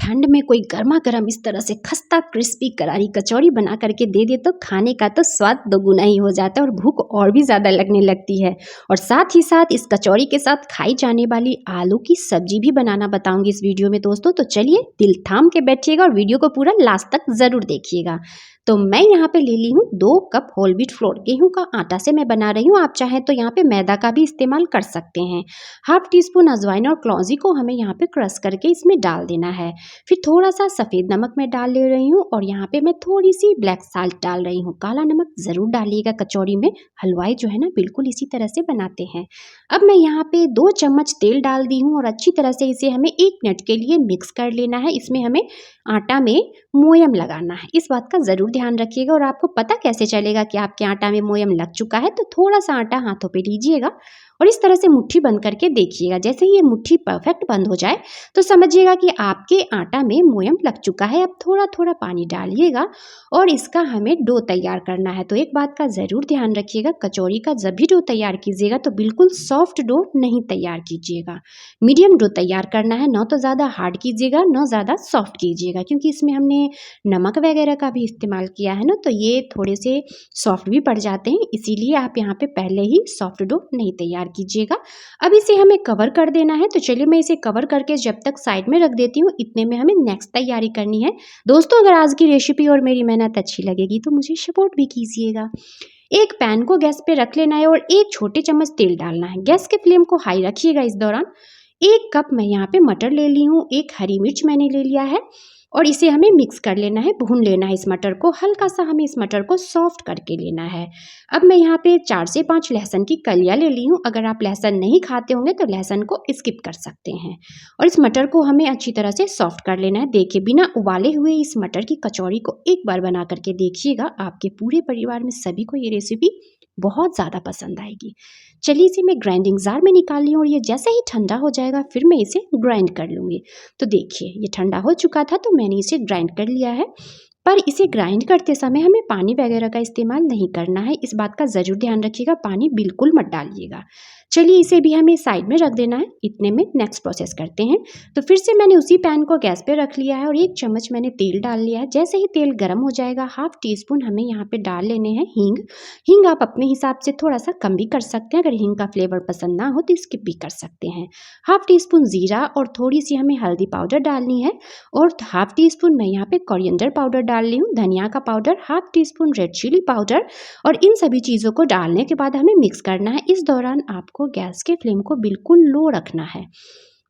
ठंड में कोई गर्मा गर्म इस तरह से खस्ता क्रिस्पी करारी कचौड़ी बना करके दे दे तो खाने का तो स्वाद दोगुना ही हो जाता है और भूख और भी ज़्यादा लगने लगती है। और साथ ही साथ इस कचौड़ी के साथ खाई जाने वाली आलू की सब्जी भी बनाना बताऊंगी इस वीडियो में दोस्तों। तो चलिए दिल थाम के बैठिएगा और वीडियो को पूरा लास्ट तक ज़रूर देखिएगा। तो मैं यहाँ पे ले ली हूँ 2 कप होल व्हीट फ्लोर, गेहूं का आटा से मैं बना रही हूँ। आप चाहें तो यहाँ पे मैदा का भी इस्तेमाल कर सकते हैं। हाफ टी स्पून अजवाइन और क्लौजी को हमें यहाँ पे क्रश करके इसमें डाल देना है। फिर थोड़ा सा सफ़ेद नमक मैं डाल ले रही हूँ और यहाँ पे मैं थोड़ी सी ब्लैक साल्ट डाल रही हूँ। काला नमक ज़रूर डालिएगा, कचौड़ी में हलवाई जो है ना बिल्कुल इसी तरह से बनाते हैं। अब मैं यहाँ पे 2 चम्मच तेल डाल दी हूँ और अच्छी तरह से इसे हमें 1 मिनट के लिए मिक्स कर लेना है। इसमें हमें आटा में मोयम लगाना है, इस बात का ज़रूर ध्यान रखिएगा। और आपको पता कैसे चलेगा कि आपके आटा में मोयम लग चुका है? तो थोड़ा सा आटा हाथों पे लीजिएगा और इस तरह से मुट्ठी बंद करके देखिएगा। जैसे ही ये मुट्ठी परफेक्ट बंद हो जाए तो समझिएगा कि आपके आटा में मोयम लग चुका है। अब थोड़ा थोड़ा पानी डालिएगा और इसका हमें डो तैयार करना है। तो एक बात का ज़रूर ध्यान रखिएगा, कचौड़ी का जब भी डो तैयार कीजिएगा तो बिल्कुल सॉफ्ट डो नहीं तैयार कीजिएगा, मीडियम डो तैयार करना है। न तो ज़्यादा हार्ड कीजिएगा न ज़्यादा सॉफ्ट कीजिएगा, क्योंकि इसमें हमने नमक वगैरह का भी इस्तेमाल किया है ना, तो ये थोड़े से सॉफ्ट भी पड़ जाते हैं। इसीलिए आप यहाँ पे पहले ही सॉफ्ट डो नहीं तैयार कीजिएगा। अब इसे हमें कवर कर देना है। तो चलिए मैं इसे कवर करके जब तक साइड में रख देती हूँ, इतने में हमें नेक्स्ट तैयारी करनी है। दोस्तों अगर आज की रेसिपी और मेरी मेहनत अच्छी लगेगी तो मुझे सपोर्ट भी कीजिएगा। एक पैन को गैस पे रख लेना है और 1 छोटे चम्मच तेल डालना है। गैस के फ्लेम को हाई रखिएगा। इस दौरान 1 कप मैं यहाँ पे मटर ले ली हूँ, 1 हरी मिर्च मैंने ले लिया है और इसे हमें मिक्स कर लेना है, भून लेना है इस मटर को। हल्का सा हमें इस मटर को सॉफ्ट करके लेना है। अब मैं यहाँ पे 4 से 5 लहसुन की कलियाँ ले ली हूँ। अगर आप लहसुन नहीं खाते होंगे तो लहसुन को स्किप कर सकते हैं। और इस मटर को हमें अच्छी तरह से सॉफ्ट कर लेना है। देखिए बिना उबाले हुए इस मटर की कचौड़ी को एक बार बना करके देखिएगा, आपके पूरे परिवार में सभी को ये रेसिपी बहुत ज़्यादा पसंद आएगी। चलिए इसे मैं ग्राइंडिंग जार में निकाल ली हूँ और ये जैसे ही ठंडा हो जाएगा फिर मैं इसे ग्राइंड कर लूँगी। तो देखिए ये ठंडा हो चुका था तो मैंने इसे ग्राइंड कर लिया है। पर इसे ग्राइंड करते समय हमें पानी वगैरह का इस्तेमाल नहीं करना है, इस बात का ज़रूर ध्यान रखिएगा, पानी बिल्कुल मत डालिएगा। चलिए इसे भी हमें साइड में रख देना है। इतने में नेक्स्ट प्रोसेस करते हैं। तो फिर से मैंने उसी पैन को गैस पे रख लिया है और 1 चम्मच मैंने तेल डाल लिया है। जैसे ही तेल गर्म हो जाएगा हाफ टी स्पून हमें यहाँ पे डाल लेने हैं हींग। हींग आप अपने हिसाब से थोड़ा सा कम भी कर सकते हैं, अगर हींग का फ्लेवर पसंद ना हो तो स्किप भी कर सकते हैं। हाफ टी स्पून ज़ीरा और थोड़ी सी हमें हल्दी पाउडर डालनी है और हाफ टी स्पून मैं यहाँ पे कोरिएंडर पाउडर डाल रही हूँ, धनिया का powder, half teaspoon red chilli powder. और इन सभी चीज़ों को डालने के बाद हमें मिक्स करना है। इस दौरान आपको गैस के फ्लेम को बिल्कुल लो रखना है।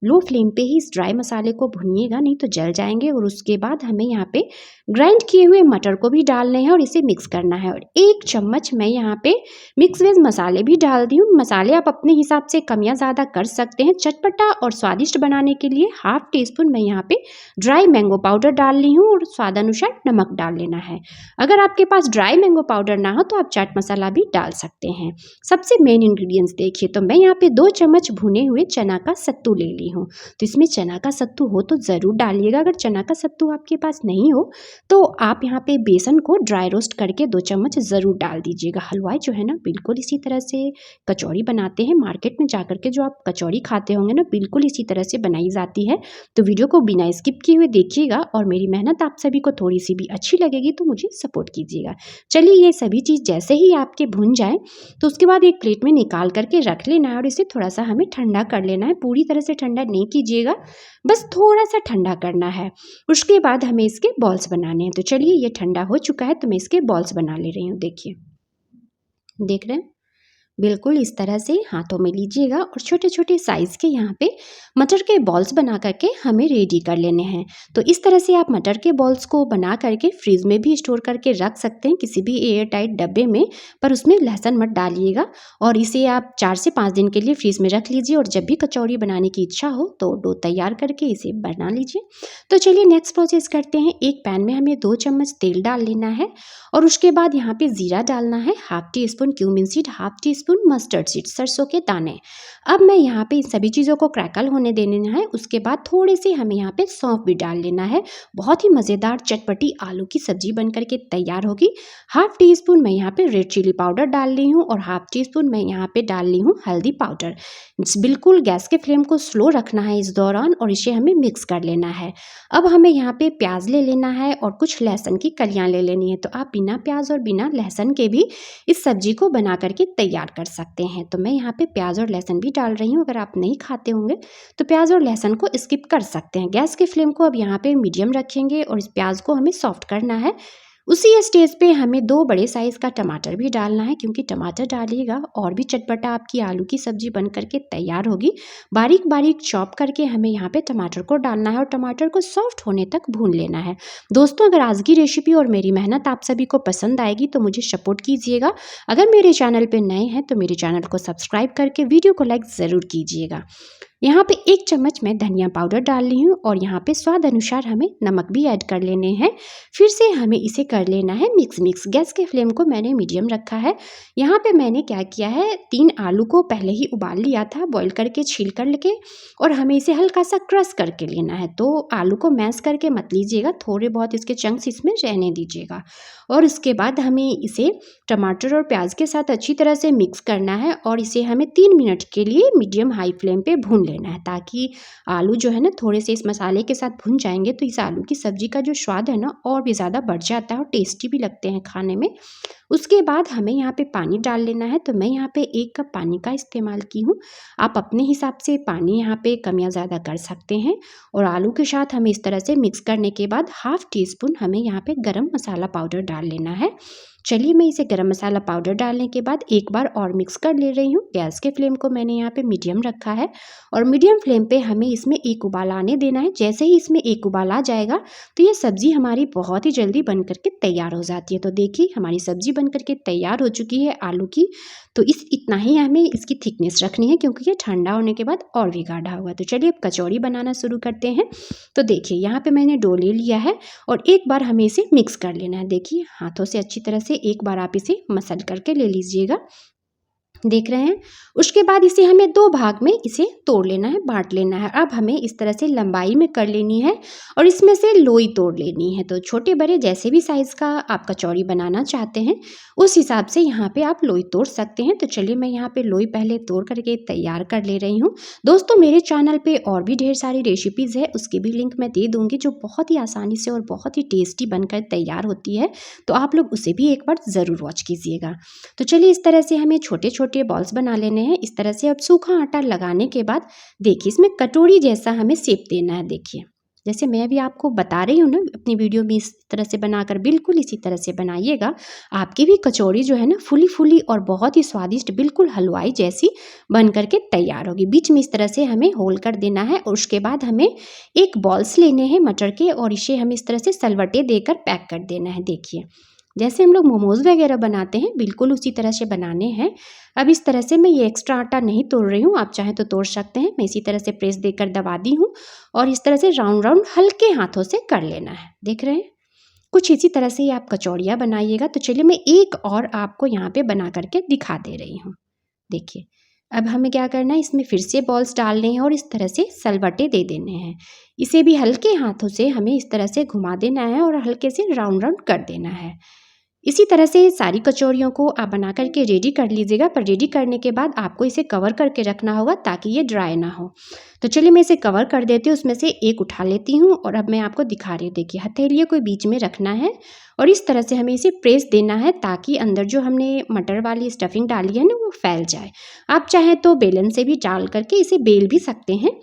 लो फ्लेम पे ही इस ड्राई मसाले को भूनिएगा, नहीं तो जल जाएंगे। और उसके बाद हमें यहाँ पे ग्राइंड किए हुए मटर को भी डालने हैं और इसे मिक्स करना है। और 1 चम्मच मैं यहाँ पे मिक्स वेज मसाले भी डाल दी हूँ। मसाले आप अपने हिसाब से कम या ज़्यादा कर सकते हैं। चटपटा और स्वादिष्ट बनाने के लिए हाफ टी स्पून मैं यहाँ पे ड्राई मैंगो पाउडर डाल ली हूँ और स्वादानुसार नमक डाल लेना है। अगर आपके पास ड्राई मैंगो पाउडर ना हो तो आप चाट मसाला भी डाल सकते हैं। सबसे मेन इंग्रेडिएंट्स देखिए, तो मैं यहाँ पे 2 चम्मच भुने हुए चना का सत्तू ले ली हूँ। तो इसमें चना का सत्तू हो तो ज़रूर डालिएगा। अगर चना का सत्तू आपके पास नहीं हो तो आप यहाँ पे बेसन को ड्राई रोस्ट करके 2 चम्मच ज़रूर डाल दीजिएगा। हलवाई जो है ना बिल्कुल इसी तरह से कचौड़ी बनाते हैं। मार्केट में जाकर के जो आप कचौड़ी खाते होंगे ना बिल्कुल इसी तरह से बनाई जाती है। तो वीडियो को बिना स्किप किए हुए देखिएगा और मेरी मेहनत आप सभी को थोड़ी सी भी अच्छी लगेगी तो मुझे सपोर्ट कीजिएगा। चलिए ये सभी चीज़ जैसे ही आपके भुन जाए तो उसके बाद एक प्लेट में निकाल करके रख लेना है और इसे थोड़ा सा हमें ठंडा कर लेना है। पूरी तरह से ठंडा नहीं कीजिएगा, बस थोड़ा सा ठंडा करना है। उसके बाद हमें इसके बॉल्स बनाने हैं। तो चलिए ये ठंडा हो चुका है तो मैं इसके बॉल्स बना ले रही हूँ। देखिए देख रहे हैं, बिल्कुल इस तरह से हाथों में लीजिएगा और छोटे छोटे साइज़ के यहाँ पे मटर के बॉल्स बना करके हमें रेडी कर लेने हैं। तो इस तरह से आप मटर के बॉल्स को बना करके फ्रीज में भी स्टोर करके रख सकते हैं, किसी भी एयर टाइट डब्बे में, पर उसमें लहसुन मत डालिएगा। और इसे आप 4 से 5 दिन के लिए फ्रीज में रख लीजिए और जब भी कचौड़ी बनाने की इच्छा हो तो डो तैयार करके इसे बना लीजिए। तो चलिए नेक्स्ट प्रोसेस करते हैं। एक पैन में हमें 2 चम्मच तेल डाल लेना है और उसके बाद यहाँ पे ज़ीरा डालना है, half tea spoon cumin seed, half tea teaspoon mustard seed, सरसों के दाने। अब मैं यहाँ पे इन सभी चीज़ों को क्रैकल होने देना है। उसके बाद थोड़े से हमें यहाँ पे सौंफ भी डाल लेना है। बहुत ही मज़ेदार चटपटी आलू की सब्जी बनकर के तैयार होगी। हाफ टी स्पून मैं यहाँ पे रेड चिली पाउडर डाल रही हूँ और हाफ टी स्पून मैं यहाँ पे डाल रही हूँ हल्दी पाउडर। बिल्कुल गैस के फ्लेम को स्लो रखना है इस दौरान और इसे हमें मिक्स कर लेना है। अब हमें यहाँ पे प्याज ले लेना है और कुछ लहसुन की कलियाँ ले लेनी है। तो आप बिना प्याज और बिना लहसुन के भी इस सब्जी को बना करके तैयार कर सकते हैं। तो मैं यहाँ पे प्याज और लहसुन भी डाल रही हूँ। अगर आप नहीं खाते होंगे तो प्याज और लहसुन को स्किप कर सकते हैं। गैस के फ्लेम को अब यहाँ पे मीडियम रखेंगे और इस प्याज को हमें सॉफ्ट करना है। उसी स्टेज पे हमें 2 बड़े साइज़ का टमाटर भी डालना है, क्योंकि टमाटर डालिएगा और भी चटपटा आपकी आलू की सब्जी बन करके तैयार होगी। बारीक बारीक चॉप करके हमें यहाँ पे टमाटर को डालना है और टमाटर को सॉफ्ट होने तक भून लेना है। दोस्तों, अगर आज की रेसिपी और मेरी मेहनत आप सभी को पसंद आएगी तो मुझे सपोर्ट कीजिएगा। अगर मेरे चैनल पे नए हैं तो मेरे चैनल को सब्सक्राइब करके वीडियो को लाइक ज़रूर कीजिएगा। यहाँ पे 1 चम्मच मैं धनिया पाउडर डाल रही हूँ और यहाँ पे स्वाद अनुसार हमें नमक भी ऐड कर लेने हैं। फिर से हमें इसे कर लेना है मिक्स। गैस के फ्लेम को मैंने मीडियम रखा है। यहाँ पे मैंने क्या किया है, 3 आलू को पहले ही उबाल लिया था, बॉईल करके छील कर लेके, और हमें इसे हल्का सा क्रश करके लेना है। तो आलू को मैश करके मत लीजिएगा, थोड़े बहुत इसके चंक्स इसमें रहने दीजिएगा। और उसके बाद हमें इसे टमाटर और प्याज के साथ अच्छी तरह से मिक्स करना है और इसे हमें 3 मिनट के लिए मीडियम हाई फ्लेम पे भून लेना है, ताकि आलू जो है ना थोड़े से इस मसाले के साथ भुन जाएंगे तो इस आलू की सब्जी का जो स्वाद है ना और भी ज़्यादा बढ़ जाता है और टेस्टी भी लगते हैं खाने में। उसके बाद हमें यहाँ पे पानी डाल लेना है। तो मैं यहाँ पे 1 कप पानी का इस्तेमाल की हूँ। आप अपने हिसाब से पानी यहाँ पे कम या ज़्यादा कर सकते हैं। और आलू के साथ हमें इस तरह से मिक्स करने के बाद हाफ टी स्पून हमें यहाँ पे गरम मसाला पाउडर डाल लेना है। चलिए, मैं इसे गरम मसाला पाउडर डालने के बाद एक बार और मिक्स कर ले रही हूँ। गैस के फ्लेम को मैंने यहाँ पे मीडियम रखा है और मीडियम फ्लेम पे हमें इसमें 1 उबाल आने देना है। जैसे ही इसमें 1 उबाल आ जाएगा तो ये सब्ज़ी हमारी बहुत ही जल्दी बन करके तैयार हो जाती है। तो देखिए, हमारी सब्ज़ी बन करके तैयार हो चुकी है आलू की। तो इतना ही हमें इसकी थिकनेस रखनी है, क्योंकि ये ठंडा होने के बाद और भी गाढ़ा होगा। तो चलिए अब कचौड़ी बनाना शुरू करते हैं। तो देखिए, यहाँ पे मैंने डो ले लिया है और एक बार हमें इसे मिक्स कर लेना है। देखिए, हाथों से अच्छी तरह से एक बार आप इसे मसल करके ले लीजिएगा। देख रहे हैं। उसके बाद इसे हमें 2 भाग में इसे तोड़ लेना है, बांट लेना है। अब हमें इस तरह से लंबाई में कर लेनी है और इसमें से लोई तोड़ लेनी है। तो छोटे बड़े जैसे भी साइज़ का आप कचौड़ी बनाना चाहते हैं उस हिसाब से यहाँ पे आप लोई तोड़ सकते हैं। तो चलिए, मैं यहाँ पे लोई पहले तोड़ करके तैयार कर ले रही हूँ। दोस्तों, मेरे चैनल पे और भी ढेर सारी रेसिपीज़ है, उसकी भी लिंक मैं दे दूँगी, जो बहुत ही आसानी से और बहुत ही टेस्टी बनकर तैयार होती है। तो आप लोग उसे भी एक बार ज़रूर वॉच कीजिएगा। तो चलिए, इस तरह से हमें छोटे छोटे बॉल्स बना लेने हैं। इस तरह से अब सूखा आटा लगाने के बाद देखिए, इसमें कटोरी जैसा हमें शेप देना है। देखिए, जैसे मैं भी आपको बता रही हूँ ना अपनी वीडियो में, इस तरह से बनाकर बिल्कुल इसी तरह से बनाइएगा। आपकी भी कचौड़ी जो है ना फुली फुली और बहुत ही स्वादिष्ट, बिल्कुल हलवाई जैसी बन करके तैयार होगी। बीच में इस तरह से हमें होल कर देना है और उसके बाद हमें एक बॉल्स लेने हैं मटर के और इसे हमें इस तरह से सलवटे देकर पैक कर देना है। देखिए, जैसे हम लोग मोमोज़ वगैरह बनाते हैं बिल्कुल उसी तरह से बनाने हैं। अब इस तरह से मैं ये एक्स्ट्रा आटा नहीं तोड़ रही हूँ, आप चाहें तो तोड़ सकते हैं। मैं इसी तरह से प्रेस देकर दबा दी हूँ और इस तरह से राउंड राउंड हल्के हाथों से कर लेना है। देख रहे हैं, कुछ इसी तरह से ही आप कचौड़ियाँ बनाइएगा। तो चलिए, मैं एक और आपको यहाँ पे बना करके दिखा दे रही हूँ। देखिए, अब हमें क्या करना है, इसमें फिर से बॉल्स डालने हैं और इस तरह से सलवटे दे देने हैं। इसे भी हल्के हाथों से हमें इस तरह से घुमा देना है और हल्के से राउंड राउंड कर देना है। इसी तरह से सारी कचौरियों को आप बना करके रेडी कर लीजिएगा, पर रेडी करने के बाद आपको इसे कवर करके रखना होगा ताकि ये ड्राई ना हो। तो चलिए, मैं इसे कवर कर देती हूँ। उसमें से एक उठा लेती हूँ और अब मैं आपको दिखा रही हूँ। देखिए, हथेलियों को बीच में रखना है और इस तरह से हमें इसे प्रेस देना है ताकि अंदर जो हमने मटर वाली स्टफिंग डाली है ना वो फैल जाए। आप चाहें तो बेलन से भी डाल करके इसे बेल भी सकते हैं,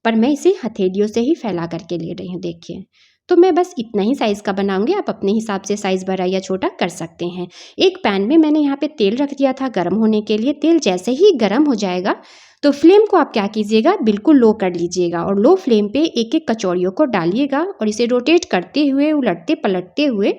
पर मैं इसे हथेलियों से ही फैला करके ले रही हूँ। देखिए, तो मैं बस इतना ही साइज़ का बनाऊंगी, आप अपने हिसाब से साइज़ बड़ा या छोटा कर सकते हैं। एक पैन में मैंने यहाँ पे तेल रख दिया था गर्म होने के लिए। तेल जैसे ही गर्म हो जाएगा तो फ्लेम को आप क्या कीजिएगा, बिल्कुल लो कर लीजिएगा और लो फ्लेम पे एक एक कचौड़ियों को डालिएगा और इसे रोटेट करते हुए, उलटते पलटते हुए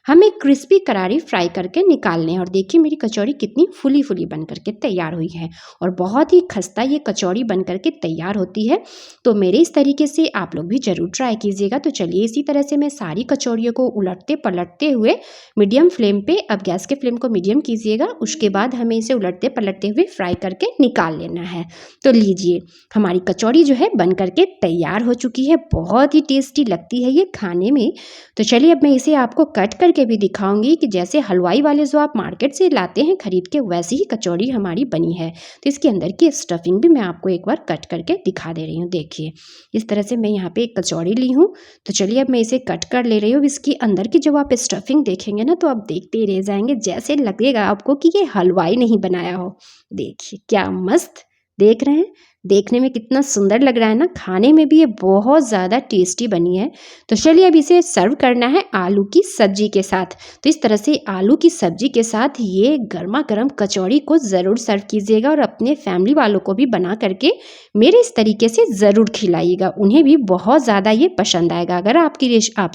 हमें क्रिस्पी करारी फ्राई करके निकालने हैं। और देखिए मेरी कचौड़ी कितनी फुली फुली बन करके तैयार हुई है और बहुत ही खस्ता ये कचौड़ी बन करके तैयार होती है। तो मेरे इस तरीके से आप लोग भी ज़रूर ट्राई कीजिएगा। तो चलिए इसी तरह से मैं सारी कचौड़ियों को उलटते पलटते हुए मीडियम फ्लेम पे, अब गैस के फ्लेम को मीडियम कीजिएगा, उसके बाद हमें इसे उलटते पलटते हुए फ्राई करके निकाल लेना है। तो लीजिए हमारी कचौड़ी जो है बन करके तैयार हो चुकी है। बहुत ही टेस्टी लगती है ये खाने में। तो चलिए अब मैं इसे आपको कट करके भी दिखाऊंगी कि जैसे हलवाई वाले जो आप मार्केट से लाते हैं खरीद के, वैसी ही कचौड़ी हमारी बनी है। तो इसके अंदर की स्टफिंग भी मैं आपको एक बार कट करके दिखा दे रही हूँ। देखिए इस तरह से मैं यहाँ पे एक कचौड़ी ली हूँ। तो चलिए अब मैं इसे कट कर ले रही हूँ। इसकी अंदर की जब आप स्टफिंग देखेंगे ना तो आप देखते ही रह जाएंगे, जैसे लगेगा आपको कि ये हलवाई नहीं बनाया हो। देखिए क्या मस्त देख रहे हैं, देखने में कितना सुंदर लग रहा है ना, खाने में भी ये बहुत ज़्यादा टेस्टी बनी है। तो चलिए अब इसे सर्व करना है आलू की सब्जी के साथ। तो इस तरह से आलू की सब्जी के साथ ये गर्मा गर्म कचौड़ी को ज़रूर सर्व कीजिएगा और अपने फैमिली वालों को भी बना करके मेरे इस तरीके से ज़रूर खिलाइएगा, उन्हें भी बहुत ज़्यादा ये पसंद आएगा। अगर आप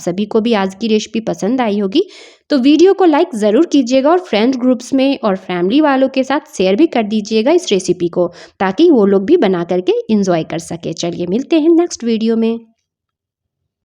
सभी को भी आज की रेसिपी पसंद आई होगी तो वीडियो को लाइक ज़रूर कीजिएगा और फ्रेंड्स ग्रुप्स में और फैमिली वालों के साथ शेयर भी कर दीजिएगा इस रेसिपी को, ताकि वो लोग भी बना करके इंजॉय कर सके। चलिए मिलते हैं नेक्स्ट वीडियो में।